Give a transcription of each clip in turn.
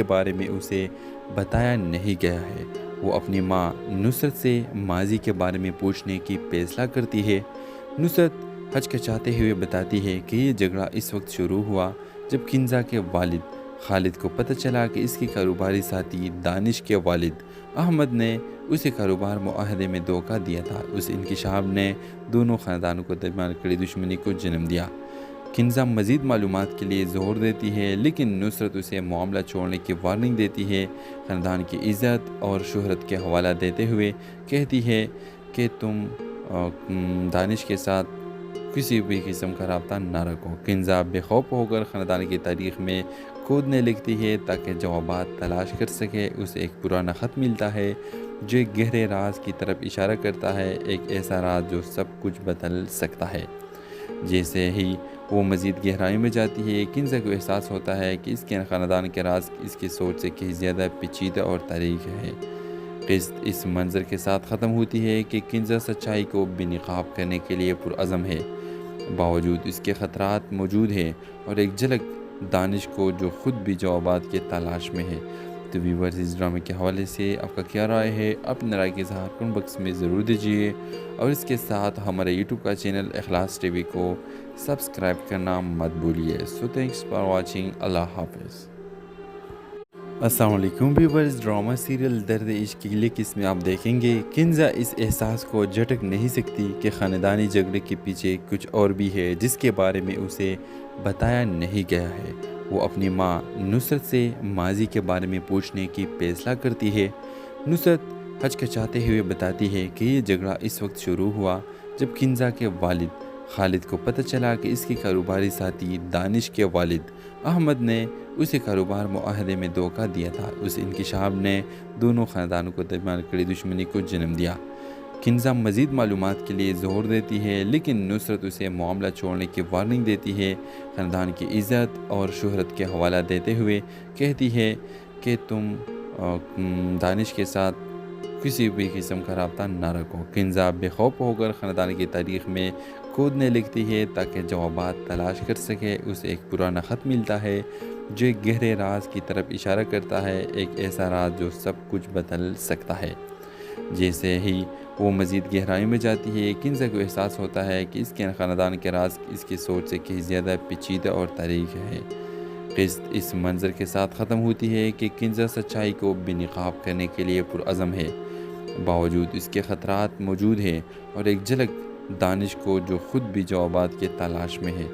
کے بارے میں اسے بتایا نہیں گیا ہے۔ وہ اپنی ماں نصرت سے ماضی کے بارے میں پوچھنے کی فیصلہ کرتی ہے۔ نصرت ہچکچاتے ہوئے بتاتی ہے کہ یہ جھگڑا اس وقت شروع ہوا جب کنزا کے والد خالد کو پتہ چلا کہ اس کے کاروباری ساتھی دانش کے والد احمد نے اسے کاروبار معاہدے میں دھوکہ دیا تھا۔ اس انکشاف نے دونوں خاندانوں کو درمیان کڑی دشمنی کو جنم دیا۔ کنزا مزید معلومات کے لیے زور دیتی ہے لیکن نصرت اسے معاملہ چھوڑنے کی وارننگ دیتی ہے۔ خاندان کی عزت اور شہرت کے حوالہ دیتے ہوئے کہتی ہے کہ تم دانش کے ساتھ کسی بھی قسم کا رابطہ نہ رکھو۔ کنزا بے خوف ہو کر خاندان کی تاریخ میں کودنے لگتی ہے تاکہ جوابات تلاش کر سکے۔ اسے ایک پرانا خط ملتا ہے جو ایک گہرے راز کی طرف اشارہ کرتا ہے، ایک ایسا راز جو سب کچھ بدل سکتا ہے۔ جیسے ہی وہ مزید گہرائی میں جاتی ہے، کنزا کو احساس ہوتا ہے کہ اس کے خاندان کے راز اس کی سوچ سے کہیں زیادہ پیچیدہ اور تاریخ ہے۔ قسط اس منظر کے ساتھ ختم ہوتی ہے کہ کنزا سچائی کو بے نقاب کرنے کے لیے پرعزم ہے، باوجود اس کے خطرات موجود ہیں اور ایک جھلک دانش کو جو خود بھی جوابات کی تلاش میں ہے۔ تو ویورز، اس ڈرامے کے حوالے سے آپ کا کیا رائے ہے؟ اپنے رائے کے اظہار کمنٹ باکس میں ضرور دیجیے اور اس کے ساتھ ہمارے یوٹیوب کا چینل اخلاص ٹی وی کو سبسکرائب کرنا مت بھولیے۔ سو تھینکس فار واچنگ۔ اللہ حافظ۔ السلام علیکم ویورز، ڈرامہ سیریل درد عشق کی اگلی قسط میں آپ دیکھیں گے کنزا اس احساس کو جھٹک نہیں سکتی کہ خاندانی جھگڑے کے پیچھے کچھ اور بھی ہے جس کے بارے میں اسے بتایا نہیں گیا ہے۔ وہ اپنی ماں نصرت سے ماضی کے بارے میں پوچھنے کی فیصلہ کرتی ہے۔ نصرت ہچکچاتے ہوئے بتاتی ہے کہ یہ جھگڑا اس وقت شروع ہوا جب کنزا کے والد خالد کو پتہ چلا کہ اس کے کاروباری ساتھی دانش کے والد احمد نے اسے کاروبار معاہدے میں دھوکہ دیا تھا۔ اس انکشاف نے دونوں خاندانوں کو درمیان کڑی دشمنی کو جنم دیا۔ کنزا مزید معلومات کے لیے زور دیتی ہے لیکن نصرت اسے معاملہ چھوڑنے کی وارننگ دیتی ہے۔ خاندان کی عزت اور شہرت کے حوالہ دیتے ہوئے کہتی ہے کہ تم دانش کے ساتھ کسی بھی قسم کا رابطہ نہ رکھو۔ کنزا بے خوف ہو کر خاندان کی تاریخ میں کودنے لگتی ہے تاکہ جوابات تلاش کر سکے۔ اسے ایک پرانا خط ملتا ہے جو ایک گہرے راز کی طرف اشارہ کرتا ہے، ایک ایسا راز جو سب کچھ بدل سکتا ہے۔ جیسے ہی وہ مزید گہرائی میں جاتی ہے، کنزا کو احساس ہوتا ہے کہ اس کے خاندان کے راز اس کی سوچ سے کہیں زیادہ پیچیدہ اور تاریخ ہے۔ قسط اس منظر کے ساتھ ختم ہوتی ہے کہ کنزا سچائی کو بے نقاب کرنے کے لیے پرعزم ہے، باوجود اس کے خطرات موجود ہیں اور ایک جھلک دانش کو جو خود بھی جوابات کی تلاش میں ہے۔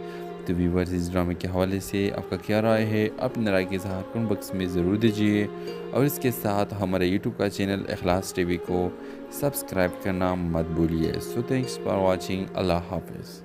تو ویورز، اس ڈرامے کے حوالے سے آپ کا کیا رائے ہے؟ اپنے رائے کے اظہار کمنٹ باکس میں ضرور دیجیے اور اس کے ساتھ ہمارے یوٹیوب کا چینل اخلاص ٹی وی کو سبسکرائب کرنا مت بھولیے۔ سو تھینکس فار واچنگ۔ اللہ حافظ۔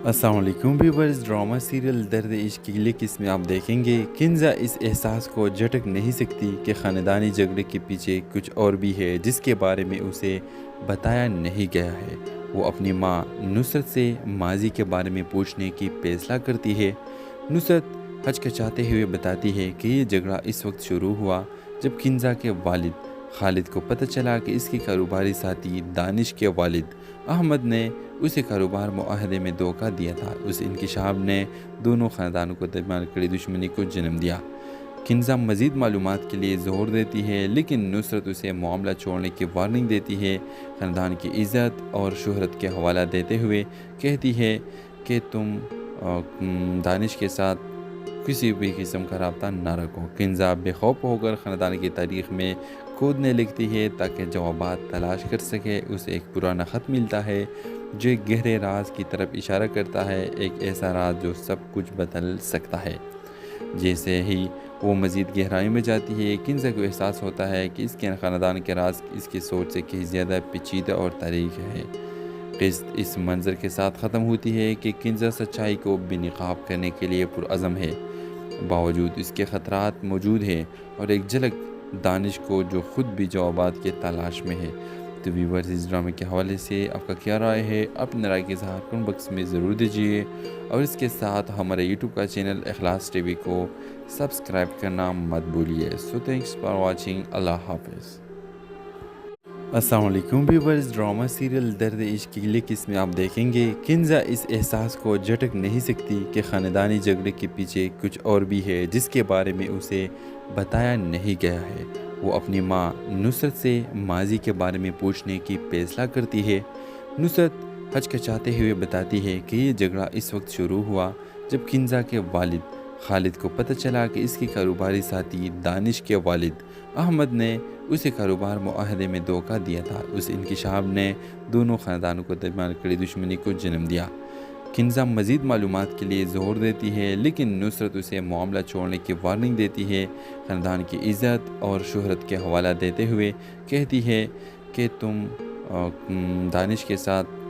السلام علیکم ویورز، ڈرامہ سیریل درد عشق کی اگلی قسط میں آپ دیکھیں گے کنزا اس احساس کو جھٹک نہیں سکتی کہ خاندانی جھگڑے کے پیچھے کچھ اور بھی ہے جس کے بارے میں اسے بتایا نہیں گیا ہے۔ وہ اپنی ماں نصرت سے ماضی کے بارے میں پوچھنے کی فیصلہ کرتی ہے۔ نصرت ہچکچاتے ہوئے بتاتی ہے کہ یہ جھگڑا اس وقت شروع ہوا جب کنزا کے والد خالد کو پتہ چلا کہ اس کے کاروباری ساتھی دانش کے والد احمد نے اسے کاروبار معاہدے میں دھوکہ دیا تھا۔ اس انکشاف نے دونوں خاندانوں کو درمیان کڑی دشمنی کو جنم دیا۔ کنزا مزید معلومات کے لیے زور دیتی ہے لیکن نصرت اسے معاملہ چھوڑنے کی وارننگ دیتی ہے۔ خاندان کی عزت اور شہرت کے حوالہ دیتے ہوئے کہتی ہے کہ تم دانش کے ساتھ کسی بھی قسم کا رابطہ نہ رکھو۔ کنزا بے خوف ہو کر خاندان کی تاریخ میں کودنے لگتی ہے تاکہ جوابات تلاش کر سکے۔ اسے ایک پرانا خط ملتا ہے جو ایک گہرے راز کی طرف اشارہ کرتا ہے، ایک ایسا راز جو سب کچھ بدل سکتا ہے۔ جیسے ہی وہ مزید گہرائی میں جاتی ہے، کنزا کو احساس ہوتا ہے کہ اس کے خاندان کے راز اس کی سوچ سے کہیں زیادہ پیچیدہ اور تاریخ ہے۔ قسط اس منظر کے ساتھ ختم ہوتی ہے کہ کنزا سچائی کو بے نقاب کرنے کے لیے پرعزم ہے، باوجود اس کے خطرات موجود ہیں اور ایک جھلک دانش کو جو خود بھی جوابات کی تلاش میں ہے۔ تو ویورز، اس ڈرامے کے حوالے سے آپ کا کیا رائے ہے؟ اپنے رائے کے اظہار کمنٹ باکس میں ضرور دیجیے اور اس کے ساتھ ہمارے یوٹیوب کا چینل اخلاص ٹی وی کو سبسکرائب کرنا مت بھولیے۔ سو تھینکس فار واچنگ۔ اللہ حافظ۔ अस्सलाम वालेकुम व्यूअर्स। ड्रामा सीरियल दर्द इश्क की अगली किस्म में आप देखेंगे किंजा इस एहसास को झटक नहीं सकती कि ख़ानदानी झगड़े के पीछे कुछ और भी है जिसके बारे में उसे बताया नहीं गया है। वो अपनी माँ नुसरत से माजी के बारे में पूछने की फैसला करती है। नुसरत हचकचाते हुए बताती है कि ये झगड़ा इस वक्त शुरू हुआ जब किंजा के वालिद खालिद को पता चला कि इसके कारोबारी साथी दानिश के वालिद अहमद ने उसे कारोबार मुआहदे में धोखा दिया था। उस इंकिशाफ ने दोनों ख़ानदानों को दरमियान कड़ी दुश्मनी को जन्म दिया। किंजा मज़ीद मालूमात के लिए ज़ोर देती है लेकिन नुसरत उसे मामला छोड़ने की वार्निंग देती है। ख़ानदान की इज़्ज़त और शोहरत के हवाला देते हुए कहती है कि तुम दानिश के साथ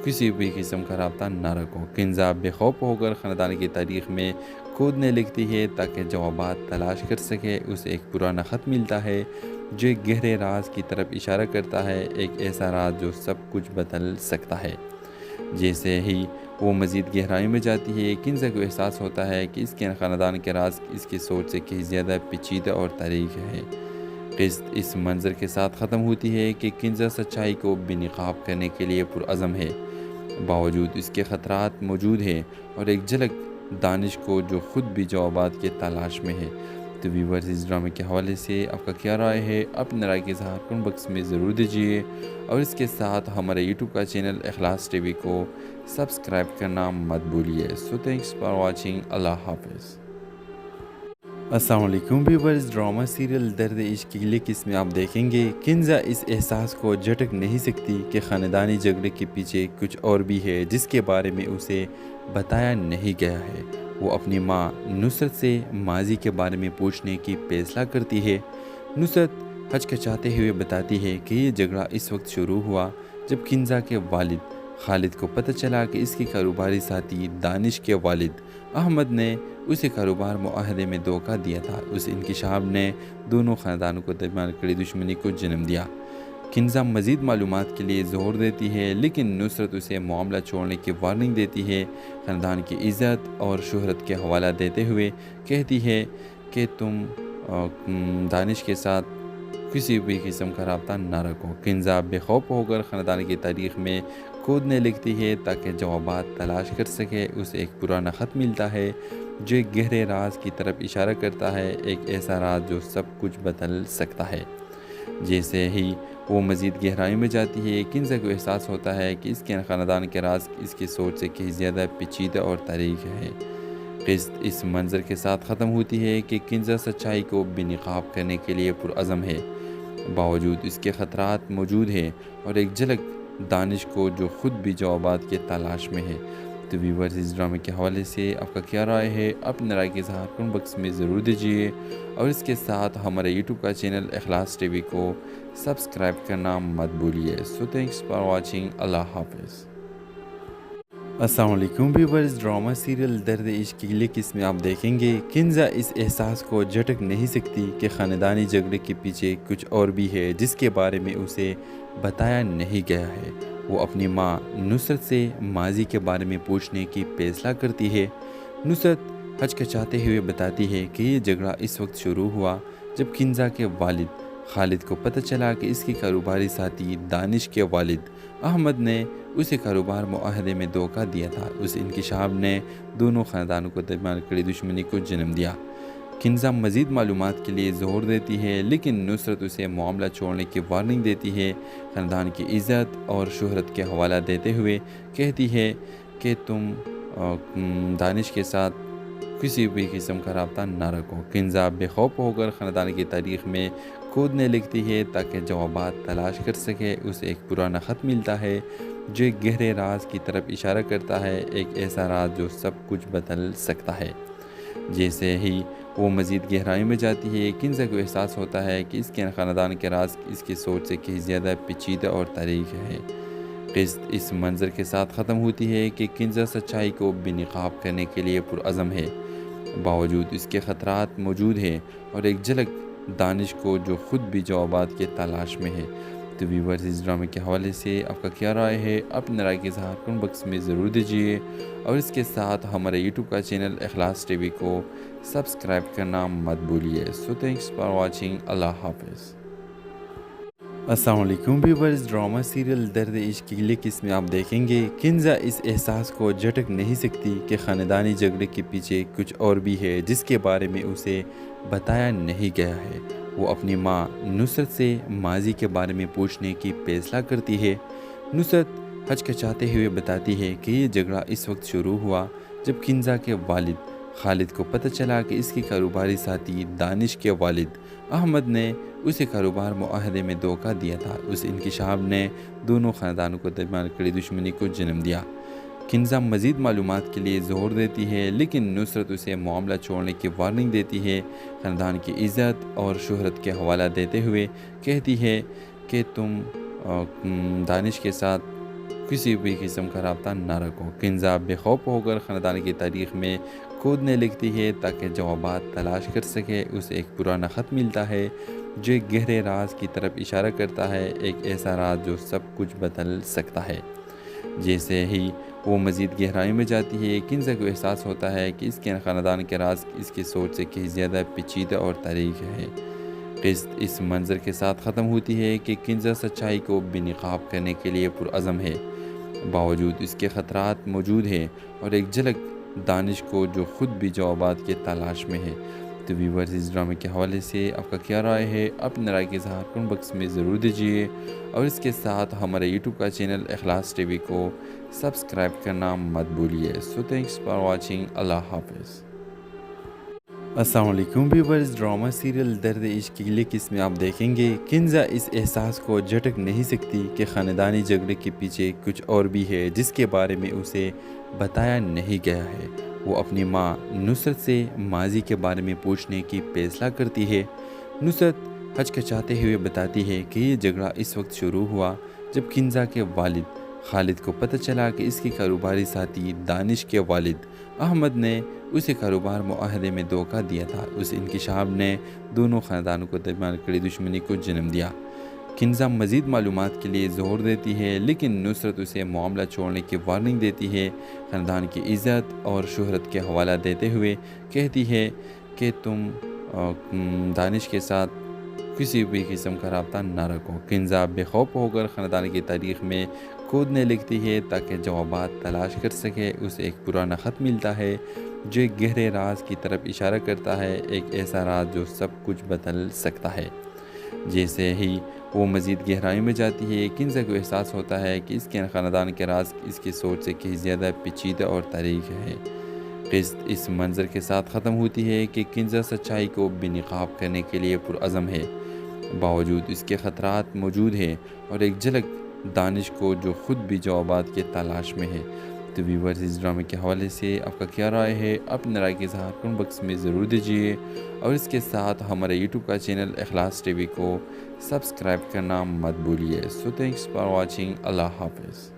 किसी भी किस्म का रब्ता ना रखो। किंजा बेखौफ होकर ख़ानदान की तारीख़ में खोदने लगती है ताकि जवाबात तलाश कर सके। उसे एक पुराना ख़त मिलता है जो एक गहरे राज की तरफ इशारा करता है, एक ऐसा राज जो सब कुछ बदल सकता है। जैसे ही वो मज़ीद गहराई में जाती है किंजा को एहसास होता है कि इसके ख़ानदान के राज इसकी सोच से कहीं ज़्यादा पेचीदा और तारीख़ है। क़िस्त इस मंज़र के साथ ख़त्म होती है कि किंजा सच्चाई को बेनकाब करने के लिए पुरअज़म है। बावजूद इसके ख़तरात मौजूद हैं और एक झलक दानिश को जो ख़ुद भी जवाबात की तलाश में है। तो व्यूअर्स, इस ड्रामे के हवाले से आपका क्या राय है? अपनी राय के इज़हार कमेंट बॉक्स में ज़रूर दीजिए और इसके साथ हमारे यूट्यूब का चैनल इखलास टीवी को सब्सक्राइब करना मत भूलिए। So thanks for watching. Allah हाफ़िज़। अस्सलाम वालेकुम व्यूअर्स। ड्रामा सीरियल दर्द इश्क की अगली किस्म में आप देखेंगे किंजा इस एहसास को झटक नहीं सकती कि ख़ानदानी झगड़े के पीछे कुछ और भी है जिसके बारे में उसे बताया नहीं गया है। वो अपनी माँ नुसरत से माजी के बारे में पूछने की फैसला करती है। नुसरत हचकचाते हुए बताती है कि ये झगड़ा इस वक्त शुरू हुआ जब किंजा के वालिद खालिद को पता चला कि इसके कारोबारी साथी दानिश के वालिद अहमद ने उसे कारोबार मुआहदे में धोखा दिया था। उस इंकिशाफ ने दोनों ख़ानदानों को दरमियान कड़ी दुश्मनी को जन्म दिया। किंजा मज़ीद मालूमात के लिए ज़ोर देती है लेकिन नुसरत उसे मामला छोड़ने की वार्निंग देती है। ख़ानदान की इज़्ज़त और शोहरत के हवाला देते हुए कहती है कि तुम दानिश के साथ किसी भी किस्म का रब्ता ना रखो। किंजा बेखौफ होकर ख़ानदान की तारीख़ में खोदने लगती है ताकि जवाबात तलाश कर सके। उसे एक पुराना ख़त मिलता है जो एक गहरे राज की तरफ इशारा करता है, एक ऐसा राज जो सब कुछ बदल सकता है। जैसे ही वो मज़ीद गहराई में जाती है किंजा को एहसास होता है कि इसके ख़ानदान के राज इसकी सोच से कहीं ज़्यादा पेचीदा और तारीख़ है। क़िस्त इस मंज़र के साथ ख़त्म होती है कि किंजा सच्चाई को बेनकाब करने के लिए पुरअज़म है। बावजूद इसके ख़तरात मौजूद हैं और एक झलक दानिश को जो ख़ुद भी जवाबात की तलाश में है। तो व्यूअर्स, इस ड्रामे के हवाले से आपका क्या राय है? अपनी राय के इज़हार कमेंट बॉक्स में ज़रूर दीजिए और इसके साथ हमारे यूट्यूब का चैनल इखलास टीवी को सब्सक्राइब करना मत भूलिए। So thanks for watching. Allah हाफ़िज़। अस्सलाम वालेकुम व्यूअर्स। ड्रामा सीरियल दर्द इश्क की अगली किस्म में आप देखेंगे किंजा इस एहसास को झटक नहीं सकती कि ख़ानदानी झगड़े के पीछे कुछ और भी है जिसके बारे में उसे बताया नहीं गया है। वो अपनी माँ नुसरत से माजी के बारे में पूछने की फैसला करती है। नुसरत हचकचाते हुए बताती है कि ये झगड़ा इस वक्त शुरू हुआ जब किंजा के वालिद खालिद को पता चला कि इसके कारोबारी साथी दानिश के वालिद अहमद ने उसे कारोबार मुआहदे में धोखा दिया था। उस इंकिशाफ ने दोनों ख़ानदानों को दरमियान कड़ी दुश्मनी को जन्म दिया। किंजा मज़ीद मालूमात के लिए ज़ोर देती है लेकिन नुसरत उसे मामला छोड़ने की वार्निंग देती है। ख़ानदान की इज़्ज़त और शोहरत के हवाला देते हुए कहती है कि तुम दानिश के साथ किसी भी किस्म का रब्ता ना रखो। किंजा बेखौफ होकर ख़ानदान की तारीख़ में खोदने लगती है ताकि जवाबात तलाश कर सके। उसे एक पुराना ख़त मिलता है जो एक गहरे राज की तरफ इशारा करता है, एक ऐसा राज जो सब कुछ बदल सकता है। जैसे ही वो मज़ीद गहराई में जाती है किंजा को एहसास होता है कि इसके ख़ानदान के राज इसकी सोच से कहीं ज़्यादा पेचीदा और तारीख़ है। क़िस्त इस मंज़र के साथ ख़त्म होती है कि किंजा सच्चाई को बेनकाब करने के लिए पुरअज़म है। बावजूद इसके ख़तरात मौजूद हैं और एक झलक दानिश को जो ख़ुद भी जवाबात की तलाश में है। तो व्यूअर्स, इस ड्रामे के हवाले से आपका क्या राय है? अपनी राय के इज़हार कमेंट बॉक्स में ज़रूर दीजिए और इसके साथ हमारे यूट्यूब का चैनल इखलास टीवी को सब्सक्राइब करना मत भूलिए। So thanks for watching. Allah हाफ़िज़। अस्सलाम वालेकुम व्यूअर्स। ड्रामा सीरियल दर्द इश्क की अगली किस्म में आप देखेंगे किंजा इस एहसास को झटक नहीं सकती कि ख़ानदानी झगड़े के पीछे कुछ और भी है जिसके बारे में उसे बताया नहीं गया है। वो अपनी माँ नुसरत से माजी के बारे में पूछने की फैसला करती है। नुसरत हचकचाते हुए बताती है कि ये झगड़ा इस वक्त शुरू हुआ जब किंजा के वालिद खालिद को पता चला कि इसके कारोबारी साथी दानिश के वालिद अहमद ने उसे कारोबार मुआहदे में धोखा दिया था। उस इंकिशाफ ने दोनों ख़ानदानों को दरमियान कड़ी दुश्मनी को जन्म दिया। किंजा मज़ीद मालूमात के लिए ज़ोर देती है लेकिन नुसरत उसे मामला छोड़ने की वार्निंग देती है। ख़ानदान की इज़्ज़त और शोहरत के हवाला देते हुए कहती है कि तुम दानिश के साथ किसी भी किस्म का रब्ता ना रखो। किंजा बेखौफ होकर ख़ानदान की तारीख़ में खोदने लगती है ताकि जवाबात तलाश कर सके। उसे एक पुराना ख़त मिलता है जो एक गहरे राज की तरफ इशारा करता है, एक ऐसा राज जो सब कुछ बदल सकता है। जैसे ही वो मज़ीद गहराई में जाती है किंजा को एहसास होता है कि इसके ख़ानदान के राज इसकी सोच से कहीं ज़्यादा पेचीदा और तारीख है। क़िस्त इस मंज़र के साथ ख़त्म होती है कि किंजा सच्चाई को बेनकाब करने के लिए पुरअज़म है। बावजूद इसके ख़तरात मौजूद हैं और एक झलक दानिश को जो ख़ुद भी जवाबात की तलाश में है। तो व्यूअर्स, इस ड्रामे के हवाले से आपका क्या राय है? अपनी राय के इज़हार कमेंट बॉक्स में ज़रूर दीजिए और इसके साथ हमारे यूट्यूब का चैनल इखलास टीवी को सब्सक्राइब करना मत भूलिए। So thanks for watching. Allah हाफ़िज़। अस्सलाम वालेकुम व्यूअर्स। ड्रामा सीरियल दर्द इश्क की अगली किस्म में आप देखेंगे किंजा इस एहसास को झटक नहीं सकती कि ख़ानदानी झगड़े के पीछे कुछ और भी है जिसके बारे में उसे बताया नहीं गया है। वो अपनी माँ नुसरत से माजी के बारे में पूछने की फैसला करती है। नुसरत हचकचाते हुए बताती है कि ये झगड़ा इस वक्त शुरू हुआ जब किंजा के वालिद खालिद को पता चला कि इसके कारोबारी साथी दानिश के वालिद अहमद ने उसे कारोबार मुआहदे में धोखा दिया था। उस इंकिशाफ ने दोनों ख़ानदानों को दरमियान कड़ी दुश्मनी को जन्म दिया। किंजा मज़ीद मालूमात के लिए ज़ोर देती है लेकिन नुसरत उसे मामला छोड़ने की वार्निंग देती है। ख़ानदान की इज़्ज़त और शोहरत के हवाला देते हुए कहती है कि तुम दानिश के साथ किसी भी किस्म का रब्ता ना रखो। किंजा बेखौफ होकर ख़ानदान की तारीख़ में खोदने लगती है ताकि जवाबात तलाश कर सके। उसे एक पुराना ख़त मिलता है जो एक गहरे राज की तरफ इशारा करता है, एक ऐसा राज जो सब कुछ बदल सकता है। जैसे ही वो मज़ीद गहराई में जाती है किंजा को एहसास होता है कि इसके ख़ानदान के राज इसकी सोच से कहीं ज़्यादा पेचीदा और तारीख है। क़िस्त इस मंज़र के साथ ख़त्म होती है कि किंजा सच्चाई को बेनकाब करने के लिए पुरअज़म है। बावजूद इसके ख़तरात मौजूद हैं और एक झलक दानिश को जो ख़ुद भी जवाबात की तलाश में है। तो व्यूअर्स, इस ड्रामे के हवाले से आपका क्या राय है? अपनी राय के इज़हार कमेंट बॉक्स में ज़रूर दीजिए और इसके साथ हमारे यूट्यूब का चैनल इखलास टीवी को सब्सक्राइब करना मत भूलिए। So thanks for watching. Allah हाफ़िज़।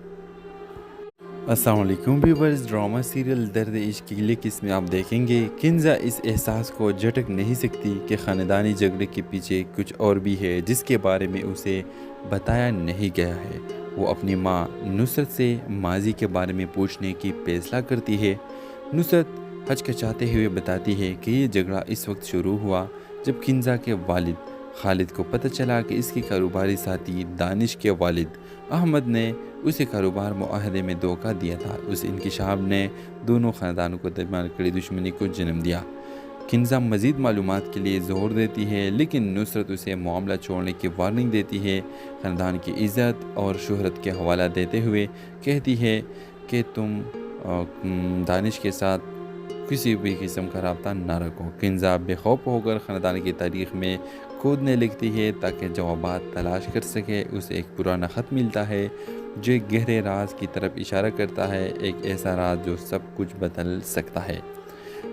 अस्सलाम वालेकुम व्यूअर्स। ड्रामा सीरियल दर्द इश्क की अगली किस्म में आप देखेंगे किंजा इस एहसास को झटक नहीं सकती कि ख़ानदानी झगड़े के पीछे कुछ और भी है जिसके बारे में उसे बताया नहीं गया है। वो अपनी माँ नुसरत से माजी के बारे में पूछने की फैसला करती है। नुसरत हचकचाते हुए बताती है कि ये झगड़ा इस वक्त शुरू हुआ जब किंजा के वालिद खालिद को पता चला कि इसके कारोबारी साथी दानिश के वालिद अहमद ने उसे कारोबार मुआहदे में धोखा दिया था। उस इंकिशाफ ने दोनों ख़ानदानों को दरमियान कड़ी दुश्मनी को जन्म दिया। किंजा मज़ीद मालूमात के लिए ज़ोर देती है लेकिन नुसरत उसे मामला छोड़ने की वार्निंग देती है। ख़ानदान की इज़्ज़त और शोहरत के हवाला देते हुए कहती है कि तुम दानिश के साथ किसी भी किस्म का रब्ता ना रखो। किंजा बेखौफ होकर ख़ानदान की तारीख़ में खोदने लगती है ताकि जवाबात तलाश कर सके। उसे एक पुराना ख़त मिलता है जो एक गहरे राज की तरफ इशारा करता है, एक ऐसा राज जो सब कुछ बदल सकता है।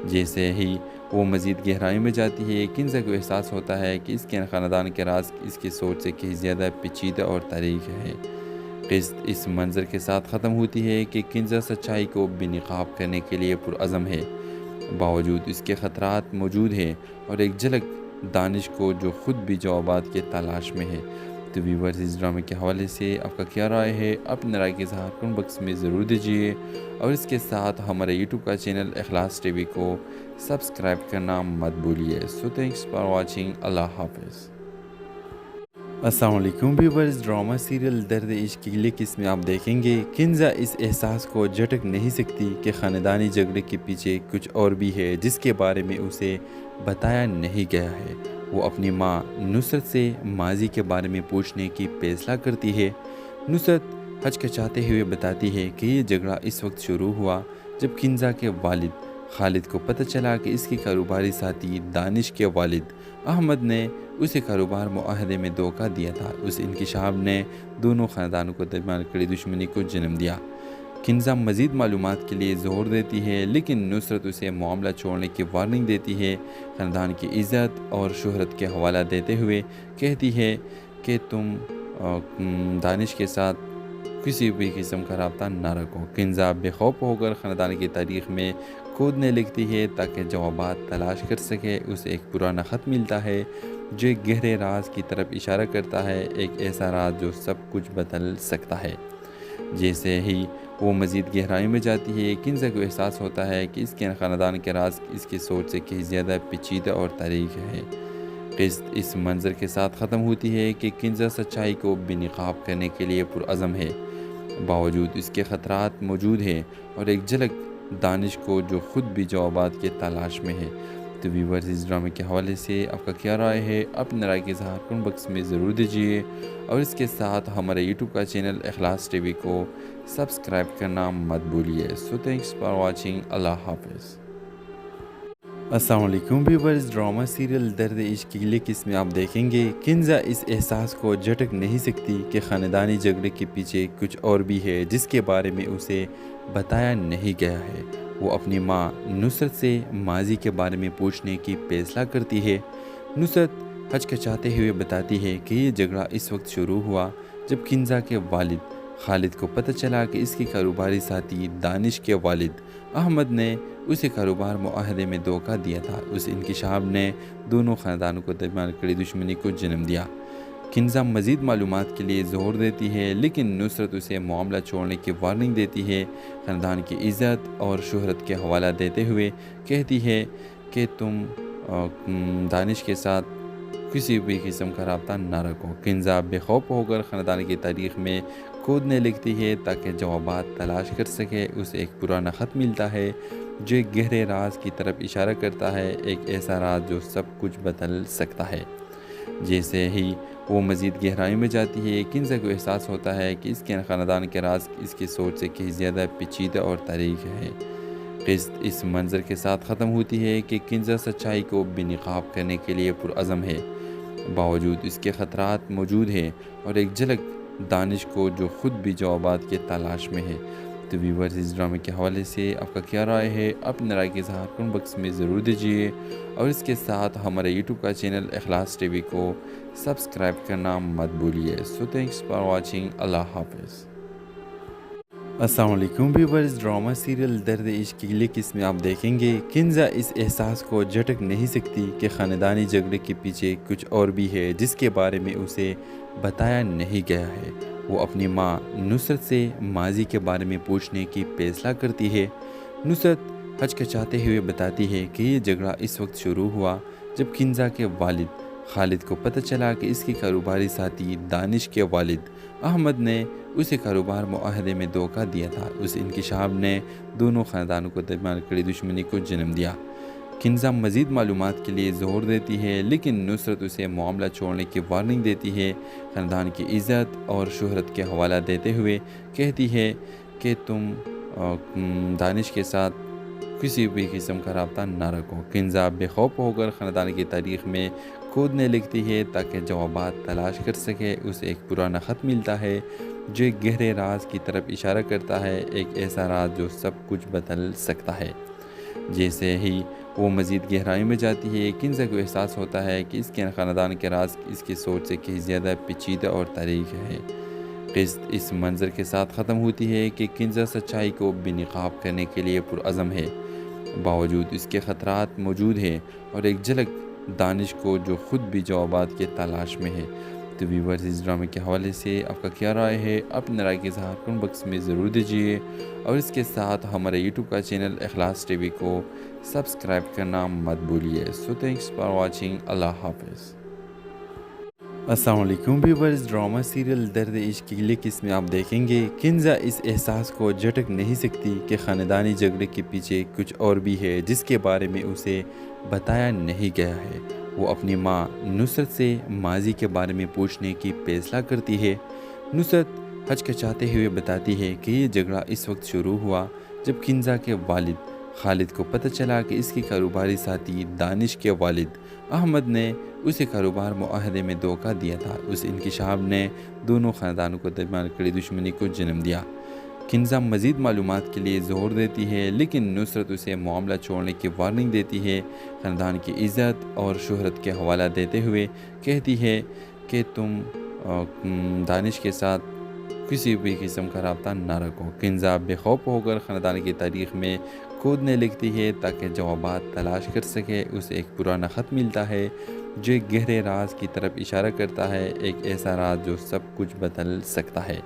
जैसे ही वो मज़ीद गहराई में जाती है किंजा को एहसास होता है कि इसके ख़ानदान के राज इसकी सोच से कहीं ज़्यादा पेचीदा और तारीख है। क़िस्त इस मंज़र के साथ ख़त्म होती है कि किंजा सच्चाई को बेनकाब करने के लिए पुरअज़म है। बावजूद इसके ख़तरात मौजूद हैं और एक झलक दानिश को जो ख़ुद भी जवाबात की तलाश में है। तो व्यूअर्स, इस ड्रामे के हवाले से आपका क्या राय है? अपनी राय के इज़हार कमेंट बॉक्स में ज़रूर दीजिए और इसके साथ हमारे यूट्यूब का चैनल इखलास टीवी को सब्सक्राइब करना मत भूलिए। So thanks for watching. Allah हाफ़िज़। अस्सलाम वालेकुम व्यूअर्स। ड्रामा सीरियल दर्द इश्क की अगली किस्म में आप देखेंगे किंजा इस एहसास को झटक नहीं सकती कि ख़ानदानी झगड़े के पीछे कुछ और भी है जिसके बारे में उसे बताया नहीं गया है। वो अपनी माँ नुसरत से माजी के बारे में पूछने की फैसला करती है। नुसरत हचकचाते हुए बताती है कि ये झगड़ा इस वक्त शुरू हुआ जब किंजा के वालिद खालिद को पता चला कि इसके कारोबारी साथी दानिश के वालिद अहमद ने उसे कारोबार मुआहदे में धोखा दिया था। उस इंकिशाफ ने दोनों ख़ानदानों को दरमियान कड़ी दुश्मनी को जन्म दिया। किंजा मज़ीद मालूमात के लिए ज़ोर देती है लेकिन नुसरत उसे मामला छोड़ने की वार्निंग देती है। ख़ानदान की इज़्ज़त और शोहरत के हवाला देते हुए कहती है कि तुम दानिश के साथ किसी भी किस्म का रब्ता ना रखो। किंजा बेखौफ होकर ख़ानदान की तारीख़ में खोदने लगती है ताकि जवाबात तलाश कर सके। उसे एक पुराना ख़त मिलता है जो एक गहरे राज की तरफ इशारा करता है, एक ऐसा राज जो सब कुछ बदल सकता है। जैसे ही वो मज़ीद गहराई में जाती है किंजा को एहसास होता है कि इसके ख़ानदान के राज इसकी सोच से कहीं ज़्यादा पेचीदा और तारीख़ है। क़िस्त इस मंज़र के साथ ख़त्म होती है कि किंजा सच्चाई को बेनकाब करने के लिए पुरअज़म है। बावजूद इसके ख़तरात मौजूद हैं और एक झलक दानिश को जो ख़ुद भी जवाबात की तलाश में है। तो व्यूअर्स, इस ड्रामे के हवाले से आपका क्या राय है? अपनी राय के इज़हार कमेंट बॉक्स में ज़रूर दीजिए और इसके साथ हमारे यूट्यूब का चैनल इखलास टीवी को सब्सक्राइब करना मत भूलिए। So thanks for watching. Allah हाफ़िज़। अस्सलाम वालेकुम व्यूअर्स। ड्रामा सीरियल दर्द इश्क की अगली किस्म में आप देखेंगे किंजा इस एहसास को झटक नहीं सकती कि ख़ानदानी झगड़े के पीछे कुछ और भी है जिसके बारे में उसे बताया नहीं गया है। वो अपनी माँ नुसरत से माजी के बारे में पूछने की फैसला करती है। नुसरत हचकचाते हुए बताती है कि ये झगड़ा इस वक्त शुरू हुआ जब किंजा के वालिद खालिद को पता चला कि इसके कारोबारी साथी दानिश के वालिद अहमद ने उसे कारोबार मुआहदे में धोखा दिया था। उस इंकिशाफ ने दोनों ख़ानदानों को दरमियान कड़ी दुश्मनी को जन्म दिया। किंजा मज़ीद मालूमात के लिए ज़ोर देती है लेकिन नुसरत उसे मामला छोड़ने की वार्निंग देती है। ख़ानदान की इज़्ज़त और शोहरत के हवाला देते हुए कहती है कि तुम दानिश के साथ किसी भी किस्म का रब्ता ना रखो। किंजा बेखौफ होकर ख़ानदान की तारीख़ में खोदने लगती है ताकि जवाबात तलाश कर सके। उसे एक पुराना ख़त मिलता है जो एक गहरे राज की तरफ इशारा करता है, एक ऐसा राज जो सब कुछ बदल सकता है। जैसे ही वो मज़ीद गहराई में जाती है किंजा को एहसास होता है कि इसके ख़ानदान के राज इसकी सोच से कहीं ज़्यादा पेचीदा और तारीख़ है। क़िस्त इस मंज़र के साथ ख़त्म होती है कि किंजा सच्चाई को बेनकाब करने के लिए पुरअज़म है। बावजूद इसके ख़तरात मौजूद हैं और एक झलक दानिश को जो ख़ुद भी जवाबात की तलाश में है। तो व्यूअर्स, इस ड्रामे के हवाले से आपका क्या राय है? अपनी राय के इज़हार कमेंट बॉक्स में ज़रूर दीजिए और इसके साथ हमारे यूट्यूब का चैनल इखलास टीवी को सब्सक्राइब करना मत भूलिए। So thanks for watching. Allah हाफ़िज़। अस्सलाम वालेकुम व्यूअर्स। ड्रामा सीरियल दर्द इश्क की अगली किस्म में आप देखेंगे किंजा इस एहसास को झटक नहीं सकती कि ख़ानदानी झगड़े के पीछे कुछ और भी है जिसके बारे में उसे बताया नहीं गया है। वो अपनी माँ नुसरत से माजी के बारे में पूछने की फैसला करती है। नुसरत हचकचाते हुए बताती है कि ये झगड़ा इस वक्त शुरू हुआ जब किंजा के वालिद खालिद को पता चला कि इसके कारोबारी साथी दानिश के वालिद अहमद ने उसे कारोबार मुआहदे में धोखा दिया था। उस इंकिशाफ ने दोनों ख़ानदानों को दरमियान कड़ी दुश्मनी को जन्म दिया। किंजा मज़ीद मालूमात के लिए ज़ोर देती है लेकिन नुसरत उसे मामला छोड़ने की वार्निंग देती है। ख़ानदान की इज़्ज़त और शोहरत के हवाला देते हुए कहती है कि तुम दानिश के साथ किसी भी किस्म का रब्ता ना रखो। किंजा बेखौफ होकर ख़ानदान की तारीख़ में खोदने लगती है ताकि जवाबात तलाश कर सके। उसे एक पुराना ख़त मिलता है जो एक गहरे राज की तरफ इशारा करता है, एक ऐसा राज जो सब कुछ बदल सकता है। जैसे ही वो मज़ीद गहराई में जाती है किंजा को एहसास होता है कि इसके ख़ानदान के राज इसकी सोच से कहीं ज़्यादा पेचीदा और तारीख़ है। क़िस्त इस मंज़र के साथ ख़त्म होती है कि किंजा सच्चाई को बेनकाब करने के लिए पुरअज़म है। बावजूद इसके ख़तरात मौजूद हैं और एक झलक दानिश को जो ख़ुद भी जवाबात की तलाश में है। तो व्यूअर्स, इस ड्रामे के हवाले से आपका क्या राय है? अपनी राय के इज़हार कमेंट बॉक्स में ज़रूर दीजिए और इसके साथ हमारे यूट्यूब का चैनल इखलास टीवी को सब्सक्राइब करना मत भूलिए। So thanks for watching. Allah हाफ़िज़। अस्सलाम वालेकुम व्यूअर्स। ड्रामा सीरियल दर्द इश्क की अगली किस्म में आप देखेंगे किंजा इस एहसास को झटक नहीं सकती कि ख़ानदानी झगड़े के पीछे कुछ और भी है जिसके बारे में उसे बताया नहीं गया है। वो अपनी माँ नुसरत से माजी के बारे में पूछने की फैसला करती है। नुसरत हचकचाते हुए बताती है कि ये झगड़ा इस वक्त शुरू हुआ जब किंजा के वालिद खालिद को पता चला कि इसके कारोबारी साथी दानिश के वालिद अहमद ने उसे कारोबार मुआहदे में धोखा दिया था। उस इंकिशाफ ने दोनों ख़ानदानों को दरमियान कड़ी दुश्मनी को जन्म दिया। किंजा मज़ीद मालूमात के लिए ज़ोर देती है लेकिन नुसरत उसे मामला छोड़ने की वार्निंग देती है। ख़ानदान की इज़्ज़त और शोहरत के हवाला देते हुए कहती है कि तुम दानिश के साथ किसी भी किस्म का रब्ता ना रखो। किंजा बेखौफ होकर ख़ानदान की तारीख़ में खोदने लगती है ताकि जवाबात तलाश कर सके। उसे एक पुराना ख़त मिलता है जो एक गहरे राज की तरफ इशारा करता है, एक ऐसा राज जो सब कुछ बदल सकता है।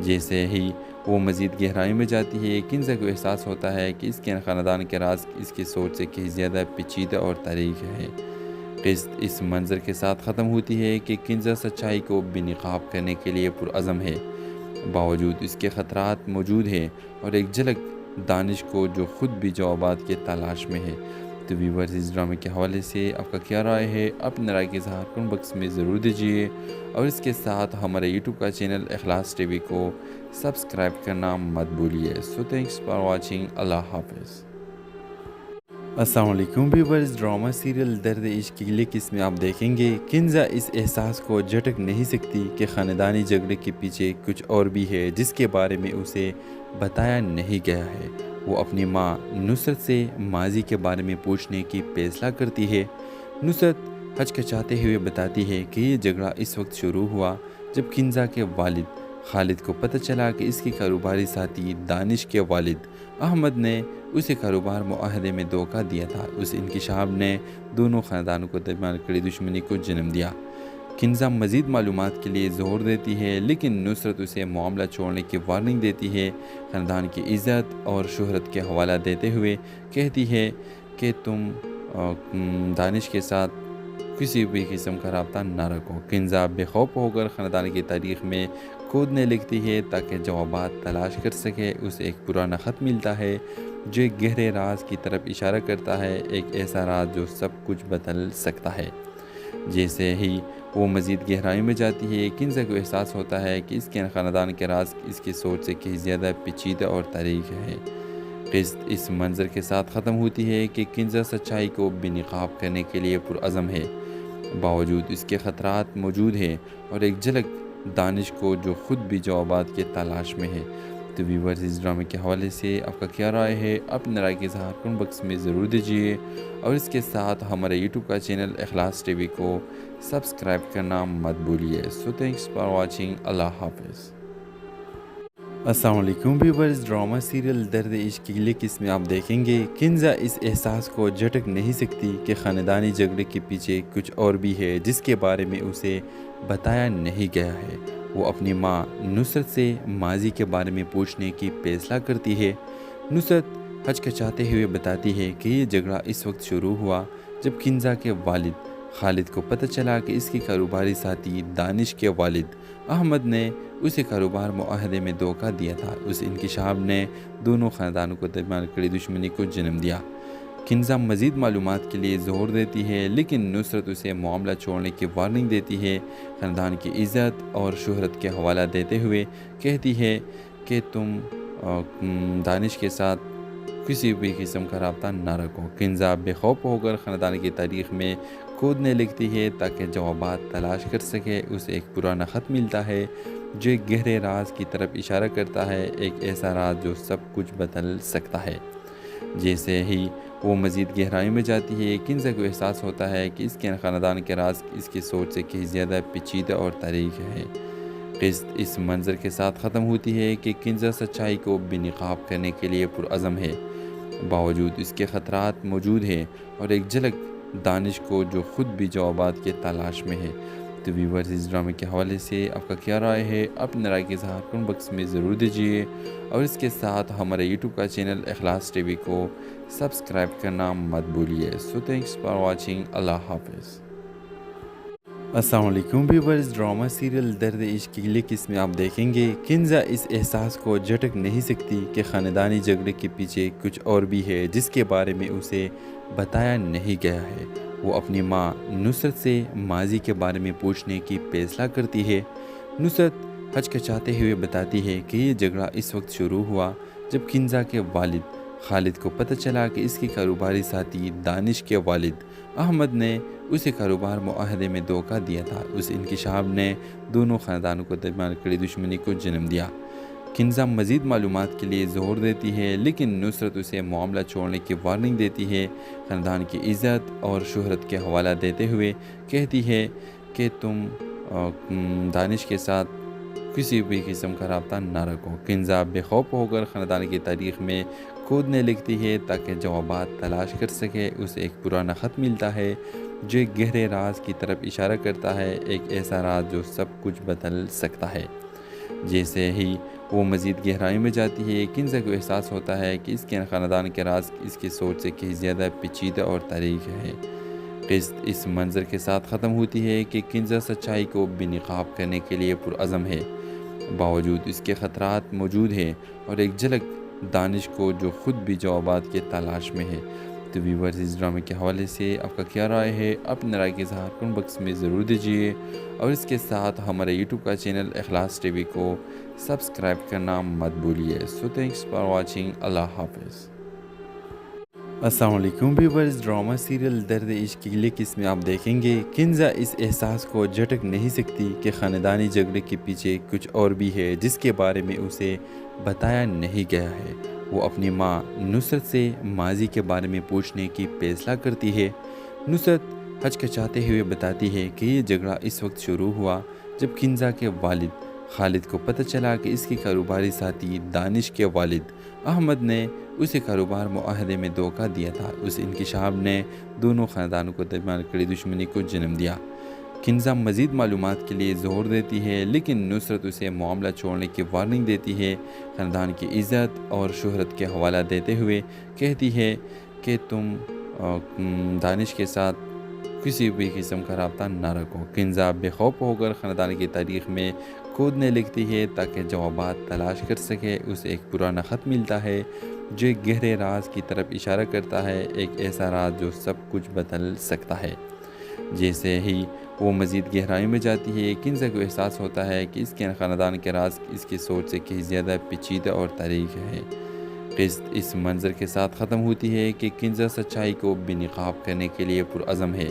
जैसे ही वो मज़ीद गहराई में जाती है किंजा को एहसास होता है कि इसके ख़ानदान के राज इसकी सोच से कहीं ज़्यादा पेचीदा और तारीख है। क़िस्त इस मंज़र के साथ ख़त्म होती है कि किंजा सच्चाई को बेनकाब करने के लिए पुरअज़म है। बावजूद इसके ख़तरात मौजूद हैं और एक झलक दानिश को जो ख़ुद भी जवाबात की तलाश में है। तो व्यूअर्स, इस ड्रामे के हवाले से आपका क्या राय है? अपनी राय के इज़हार कमेंट बॉक्स में ज़रूर दीजिए और इसके साथ हमारे यूट्यूब का चैनल इखलास टीवी को सब्सक्राइब करना मत भूलिए। So thanks for watching. Allah हाफ़िज़। अस्सलाम वालेकुम व्यूअर्स। ड्रामा सीरियल दर्द इश्क की अगली किस्म में आप देखेंगे किंजा इस एहसास को झटक नहीं सकती कि ख़ानदानी झगड़े के पीछे कुछ और भी है जिसके बारे में उसे बताया नहीं गया है। वो अपनी माँ नुसरत से माजी के बारे में पूछने की फैसला करती है। नुसरत हचकचाते हुए बताती है कि ये झगड़ा इस वक्त शुरू हुआ जब किंजा के वालिद खालिद को पता चला कि इसके कारोबारी साथी दानिश के वालिद अहमद ने उसे कारोबार मुआहदे में धोखा दिया था। उस इंकिशाफ ने दोनों ख़ानदानों को दरमियान कड़ी दुश्मनी को जन्म दिया। किंजा मज़ीद मालूमात के लिए ज़ोर देती है लेकिन नुसरत उसे मामला छोड़ने की वार्निंग देती है। ख़ानदान की इज़्ज़त और शोहरत के हवाला देते हुए कहती है कि तुम दानिश के साथ किसी भी किस्म का रब्ता ना रखो। किंजा बेखौफ होकर ख़ानदान की तारीख़ में खोदने लगती है ताकि जवाबात तलाश कर सके। उसे एक पुराना ख़त मिलता है जो एक गहरे राज की तरफ इशारा करता है, एक ऐसा राज जो सब कुछ बदल सकता है। जैसे ही वो मज़ीद गहराई में जाती है किंजा को एहसास होता है कि इसके ख़ानदान के राज इसकी सोच से कहीं ज़्यादा पेचीदा और तारीख है। क़िस्त इस मंज़र के साथ ख़त्म होती है कि किंजा सच्चाई को बेनकाब करने के लिए पुरअज़म है। बावजूद इसके ख़तरात मौजूद हैं और एक झलक दानिश को जो ख़ुद भी जवाबात की तलाश में है। तो व्यूअर्स, इस ड्रामे के हवाले से आपका क्या राय है? अपनी राय के इज़हार कमेंट बॉक्स में ज़रूर दीजिए और इसके साथ हमारे यूट्यूब का चैनल इखलास टीवी को सब्सक्राइब करना मत भूलिए। So thanks for watching. Allah हाफ़िज़। अस्सलाम वालेकुम व्यूअर्स। ड्रामा सीरियल दर्द इश्क की अगली किस्म में आप देखेंगे किंजा इस एहसास को झटक नहीं सकती कि ख़ानदानी झगड़े के पीछे कुछ और भी है जिसके बारे में उसे बताया नहीं गया है। वो अपनी माँ नुसरत से माजी के बारे में पूछने की फैसला करती है। नुसरत हचकचाते हुए बताती है कि ये झगड़ा इस वक्त शुरू हुआ जब किंजा के वालिद खालिद को पता चला कि इसके कारोबारी साथी दानिश के वालिद अहमद ने उसे कारोबार मुआहदे में धोखा दिया था। उस इंकिशाफ ने दोनों ख़ानदानों को दरमियान कड़ी दुश्मनी को जन्म दिया। किंजा मज़ीद मालूमात के लिए ज़ोर देती है लेकिन नुसरत उसे मामला छोड़ने की वार्निंग देती है। ख़ानदान की इज़्ज़त और शोहरत के हवाला देते हुए कहती है कि तुम दानिश के साथ किसी भी किस्म का रब्ता ना रखो। किंजा बेखौफ होकर ख़ानदान की तारीख़ में खोदने लगती है ताकि जवाबात तलाश कर सके। उसे एक पुराना ख़त मिलता है जो एक गहरे राज की तरफ इशारा करता है, एक ऐसा राज जो सब कुछ बदल सकता है। जैसे ही वो मज़ीद गहराई में जाती है किंजा को एहसास होता है कि इसके ख़ानदान के राज इसकी सोच से कहीं ज़्यादा पेचीदा और तारीख है। क़िस्त इस मंज़र के साथ ख़त्म होती है कि किंजा सच्चाई को बेनकाब करने के लिए पुरअज़म है। बावजूद इसके ख़तरात मौजूद हैं और एक झलक दानिश को जो ख़ुद भी जवाबात की तलाश में है। तो व्यूअर्स, इस ड्रामे के हवाले से आपका क्या राय है? अपनी राय के इज़हार कमेंट बॉक्स में ज़रूर दीजिए और इसके साथ हमारे यूट्यूब का चैनल इखलास टीवी को सब्सक्राइब करना मत भूलिए। So thanks for watching. Allah हाफ़िज़। अस्सलाम वालेकुम व्यूअर्स। ड्रामा सीरियल दर्द इश्क की अगली किस्म में आप देखेंगे किंजा इस एहसास को झटक नहीं सकती कि ख़ानदानी झगड़े के पीछे कुछ और भी है जिसके बारे में उसे बताया नहीं गया है। वो अपनी माँ नुसरत से माजी के बारे में पूछने की फैसला करती है। नुसरत हचकचाते हुए बताती है कि ये झगड़ा इस वक्त शुरू हुआ जब किंजा के वालिद खालिद को पता चला कि इसके कारोबारी साथी दानिश के वालिद अहमद ने उसे कारोबार मुआहदे में धोखा दिया था। उस इंकिशाफ ने दोनों ख़ानदानों को दरमियान कड़ी दुश्मनी को जन्म दिया। किंजा मज़ीद मालूमात के लिए ज़ोर देती है लेकिन नुसरत उसे मामला छोड़ने की वार्निंग देती है। ख़ानदान की इज़्ज़त और शोहरत के हवाला देते हुए कहती है कि तुम दानिश के साथ किसी भी किस्म का रब्ता ना रखो। किंजा बेखौफ होकर ख़ानदान की तारीख़ में खोदने लगती है ताकि जवाबात तलाश कर सके। उसे एक पुराना ख़त मिलता है जो एक गहरे राज की तरफ इशारा करता है, एक ऐसा राज जो सब कुछ बदल सकता है। जैसे ही वो मज़ीद गहराई में जाती है किंजा को एहसास होता है कि इसके ख़ानदान के राज इसकी सोच से कहीं ज़्यादा पेचीदा और तारीख़ है। क़िस्त इस मंज़र के साथ ख़त्म होती है कि किंजा सच्चाई को बेनकाब करने के लिए पुरअज़म है। बावजूद इसके ख़तरात मौजूद हैं और एक झलक दानिश को जो ख़ुद भी जवाबात के तलाश में है। तो व्यूअर्स, इस ड्रामे के हवाले से आपका क्या राय है? अपनी राय के इज़हार कमेंट बॉक्स में ज़रूर दीजिए और इसके साथ हमारे यूट्यूब का चैनल इखलास टीवी को सब्सक्राइब करना मत भूलिए। So thanks for watching. Allah हाफ़िज़। अस्सलाम वालेकुम व्यूअर्स। ड्रामा सीरियल दर्द इश्क की अगली किस्म में आप देखेंगे किंजा इस एहसास को झटक नहीं सकती कि ख़ानदानी झगड़े के पीछे कुछ और भी है जिसके बारे में उसे बताया नहीं गया है। वो अपनी माँ नुसरत से माजी के बारे में पूछने की फैसला करती है। नुसरत हचकचाते हुए बताती है कि ये झगड़ा इस वक्त शुरू हुआ जब किंजा के वालिद खालिद को पता चला कि इसके कारोबारी साथी दानिश के वालिद अहमद ने उसे कारोबार मुआहदे में धोखा दिया था। उस इंकिशाफ ने दोनों ख़ानदानों को दरमियान कड़ी दुश्मनी को जन्म दिया। किंजा मज़ीद मालूमात के लिए ज़ोर देती है लेकिन नुसरत उसे मामला छोड़ने की वार्निंग देती है। ख़ानदान की इज़्ज़त और शोहरत के हवाला देते हुए कहती है कि तुम दानिश के साथ किसी भी किस्म का रब्ता ना रखो। किंजा बेखौफ होकर ख़ानदान की तारीख़ में खोदने लगती है ताकि जवाबात तलाश कर सके। उसे एक पुराना ख़त मिलता है जो एक गहरे राज की तरफ इशारा करता है, एक ऐसा राज जो सब कुछ बदल सकता है। जैसे ही वो मज़ीद गहराई में जाती है किंजा को एहसास होता है कि इसके ख़ानदान के राज इसकी सोच से कहीं ज़्यादा पेचीदा और तारीख़ है। क़िस्त इस मंज़र के साथ ख़त्म होती है कि किंजा सच्चाई को बेनकाब करने के लिए पुरअज़म है।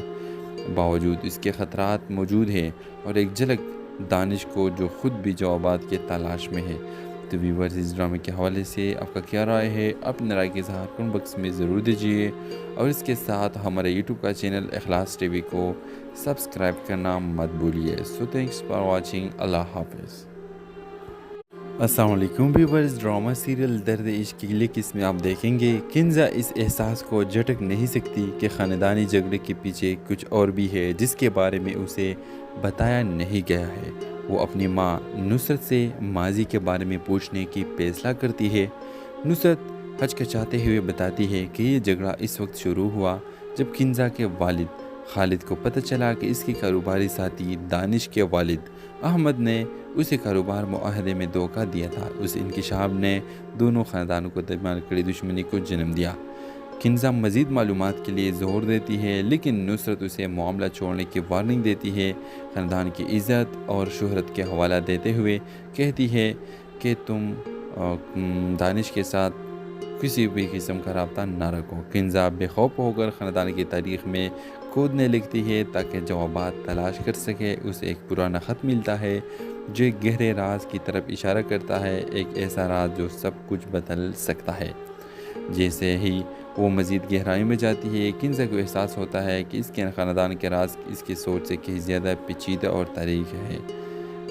बावजूद इसके ख़तरात मौजूद हैं और एक झलक दानिश को जो ख़ुद भी जवाबात के तलाश में है। तो व्यूअर्स, इस ड्रामे के हवाले से आपका क्या राय है? अपनी राय के इज़हार कमेंट बॉक्स में ज़रूर दीजिए और इसके साथ हमारे यूट्यूब का चैनल इखलास टीवी को सब्सक्राइब करना मत भूलिए। So thanks for watching. Allah हाफ़िज़। अस्सलाम वालेकुम व्यूअर्स। ड्रामा सीरियल दर्द इश्क की अगली किस्म में आप देखेंगे किंजा इस एहसास को झटक नहीं सकती कि ख़ानदानी झगड़े के पीछे कुछ और भी है जिसके बारे में उसे बताया नहीं गया है। वो अपनी माँ नुसरत से माजी के बारे में पूछने की फैसला करती है। नुसरत हचकचाते हुए बताती है कि ये झगड़ा इस वक्त शुरू हुआ जब किंजा के वालिद खालिद को पता चला कि इसके कारोबारी साथी दानिश के वालिद अहमद ने उसे कारोबार मुआहदे में धोखा दिया था। उस इंकिशाफ ने दोनों ख़ानदानों को दरमियान कड़ी दुश्मनी को जन्म दिया। किंजा मज़ीद मालूमात के लिए ज़ोर देती है लेकिन नुसरत उसे मामला छोड़ने की वार्निंग देती है। ख़ानदान की इज़्ज़त और शोहरत के हवाला देते हुए कहती है कि तुम दानिश के साथ किसी भी किस्म का रब्ता ना रखो। किंजा बेखौफ होकर ख़ानदान की तारीख़ में खोदने लगती है ताकि जवाबात तलाश कर सके। उसे एक पुराना ख़त मिलता है जो एक गहरे राज की तरफ इशारा करता है, एक ऐसा राज जो सब कुछ बदल सकता है। जैसे ही वो मज़ीद गहराई में जाती है किंजा को एहसास होता है कि इसके ख़ानदान के राज इसकी सोच से कहीं ज़्यादा पेचीदा और तारीख़ है।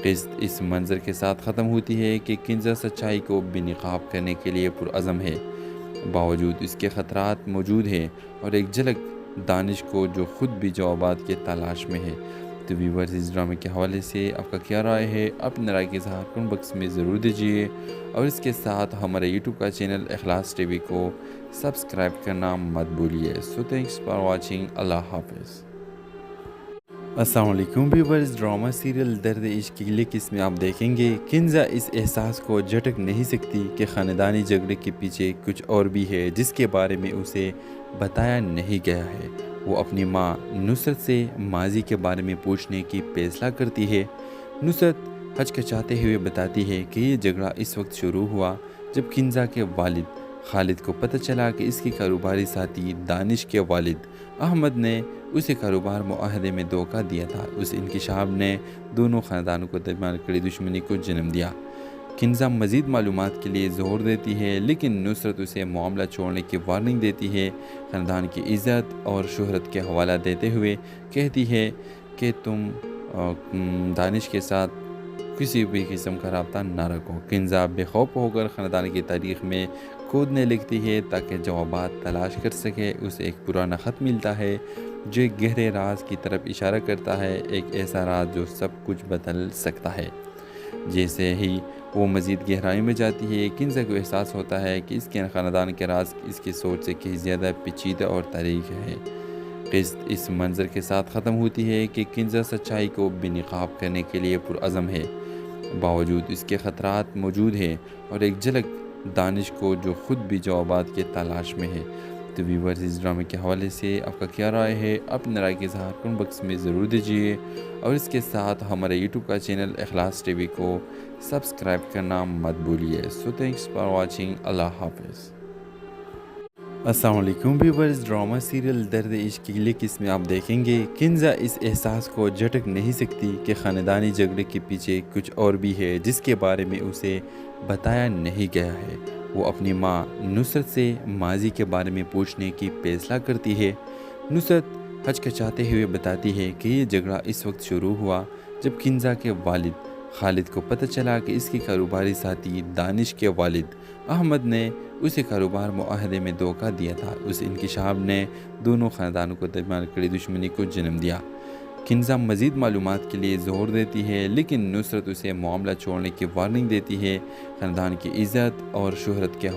क़िस्त इस मंज़र के साथ ख़त्म होती है कि किंजा सच्चाई को बेनकाब करने के लिए पुरअज़म है। बावजूद इसके ख़तरात मौजूद हैं और एक झलक दानिश को जो ख़ुद भी जवाबात के तलाश में है। तो व्यूअर्स, इस ड्रामे के हवाले से आपका क्या राय है? अपनी राय के इज़हार कमेंट बॉक्स में ज़रूर दीजिए और इसके साथ हमारे यूट्यूब का चैनल इखलास टीवी को सब्सक्राइब करना मत भूलिए। So thanks for watching. Allah हाफ़िज़। अस्सलाम वालेकुम व्यूअर्स। ड्रामा सीरियल दर्द इश्क की अगली किस्म में आप देखेंगे किंजा इस एहसास को झटक नहीं सकती कि ख़ानदानी झगड़े के पीछे कुछ और भी है जिसके बारे में उसे बताया नहीं गया है। वो अपनी माँ नुसरत से माजी के बारे में पूछने की फैसला करती है। नुसरत हचकचाते हुए बताती है कि ये झगड़ा इस वक्त शुरू हुआ जब किंजा के वालिद खालिद को पता चला कि इसकी कारोबारी साथी दानिश के वालिद अहमद ने उसे कारोबार मुआहदे में धोखा दिया था। उस इंकिशाफ ने दोनों ख़ानदानों को दरमियान कड़ी दुश्मनी को जन्म दिया। किंजा मज़ीद मालूमात के लिए ज़ोर देती है लेकिन नुसरत उसे मामला छोड़ने की वार्निंग देती है। ख़ानदान की इज़्ज़त और शोहरत के हवाला देते हुए कहती है कि तुम दानिश के साथ किसी भी किस्म का रब्ता ना रखो। किंजा बेखौफ होकर ख़ानदान की तारीख़ में कूदने लगती है ताकि जवाबात तलाश कर सके। उसे एक पुराना ख़त मिलता है जो एक गहरे राज की तरफ इशारा करता है, एक ऐसा राज जो सब कुछ बदल सकता है। जैसे ही वो मज़ीद गहराई में जाती है किंजा को एहसास होता है कि इसके ख़ानदान के राज इसकी सोच से कहीं ज़्यादा पेचीदा और तारीख है। क़िस्त इस मंज़र के साथ ख़त्म होती है कि किंजा सच्चाई को बेनकाब करने के लिए पुरअज़म है। बावजूद इसके ख़तरात मौजूद हैं और एक झलक दानिश को जो ख़ुद भी जवाबात के तलाश में है। तो व्यूअर्स, इस ड्रामे के हवाले से आपका क्या राय है? अपनी राय के इज़हार कमेंट बॉक्स में ज़रूर दीजिए और इसके साथ हमारे यूट्यूब का चैनल इखलास टीवी को सब्सक्राइब करना मत भूलिए। So thanks for watching. Allah हाफ़िज़। अस्सलाम वालेकुम व्यूअर्स। ड्रामा सीरियल दर्द इश्क की अगली किस्म में आप देखेंगे किंजा इस एहसास को झटक नहीं सकती कि ख़ानदानी झगड़े के पीछे कुछ और भी है जिसके बारे में उसे बताया नहीं गया है। वो अपनी माँ नुसरत से माजी के बारे में पूछने की फैसला करती है। नुसरत हचकचाते हुए बताती है कि ये झगड़ा इस वक्त शुरू हुआ जब किंजा के वालिद खालिद को पता चला कि इसकी कारोबारी साथी दानिश के वालिद अहमद ने उसे कारोबार मुआहदे में धोखा दिया था। उस इंकिशाफ ने दोनों ख़ानदानों को दरमियान कड़ी दुश्मनी को जन्म दिया। किंजा मज़ीद मालूमात के लिए ज़ोर देती है लेकिन नुसरत उसे मामला छोड़ने की वार्निंग देती है। ख़ानदान की इज़्ज़त और शोहरत के